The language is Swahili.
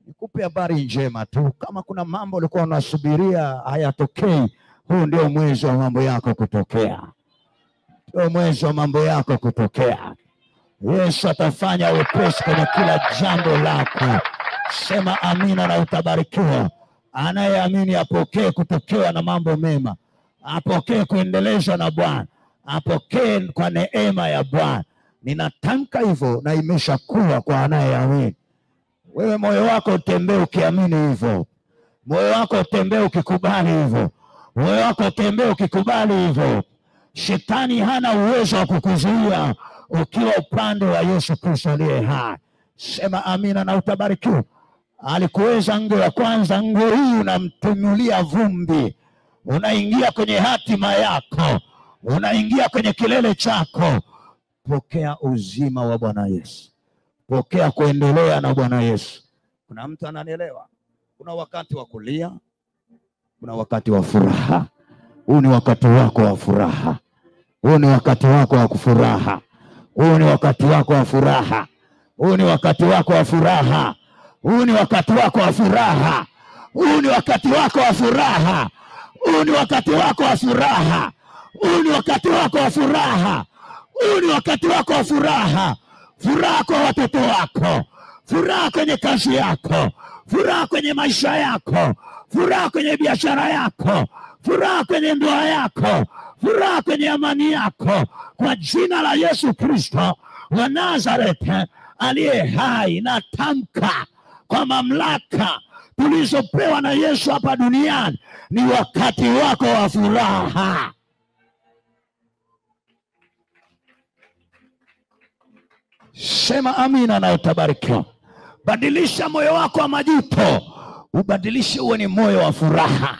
Nikupe habari njema tu, kama kuna mambo ulikuwa unasubiria hayatokei, huu ndio mwezi wa mambo yako kutokea. Ndio mwezi wa mambo yako kutokea. Yesu atafanya wepesi kwenye kila jambo lako. Sema amina na utabarikiwa. Anayeamini apokee kutokewa na mambo mema, apokee kuendelezwa na Bwana, apokee kwa neema ya Bwana. Ninatamka hivyo na imeshakuwa kwa anayeamini. Wewe moyo wako utembee ukiamini hivyo. Moyo wako utembee ukikubali hivyo. Moyo wako utembee ukikubali hivyo. Shetani hana uwezo wa kukuzuia ukiwa upande wa Yesu Kristo aliye hai. Sema amina na utabarikiwa. Alikuweza ngo ya kwanza, ngo hii unamtunulia vumbi. Unaingia kwenye hatima yako. Unaingia kwenye kilele chako. Pokea uzima wa Bwana Yesu. Pokea kuendelea na Bwana Yesu. Kuna mtu ananielewa? Kuna wakati wa kulia, kuna wakati wa furaha. Huu ni wakati wako wa furaha. Huu ni wakati wako wa kufuraha. Huu ni wakati wako wa furaha. Huu ni wakati wako wa furaha. Huu ni wakati wako wa furaha. Huu ni wakati wako wa furaha. Huu ni wakati wako wa furaha. Huu ni wakati wako wa furaha. Huu ni wakati wako wa furaha. Furaha kwa watoto wako, furaha kwenye kazi yako, furaha kwenye maisha yako, furaha kwenye biashara yako, furaha kwenye ndoa yako, furaha kwenye amani yako, kwa jina la Yesu Kristo wa Nazareti aliye hai. Na tamka kwa mamlaka tulizopewa na Yesu hapa duniani, ni wakati wako wa furaha. Sema amina na utabarikiwa. Badilisha moyo wako wa majuto, ubadilishe uwe ni moyo wa furaha.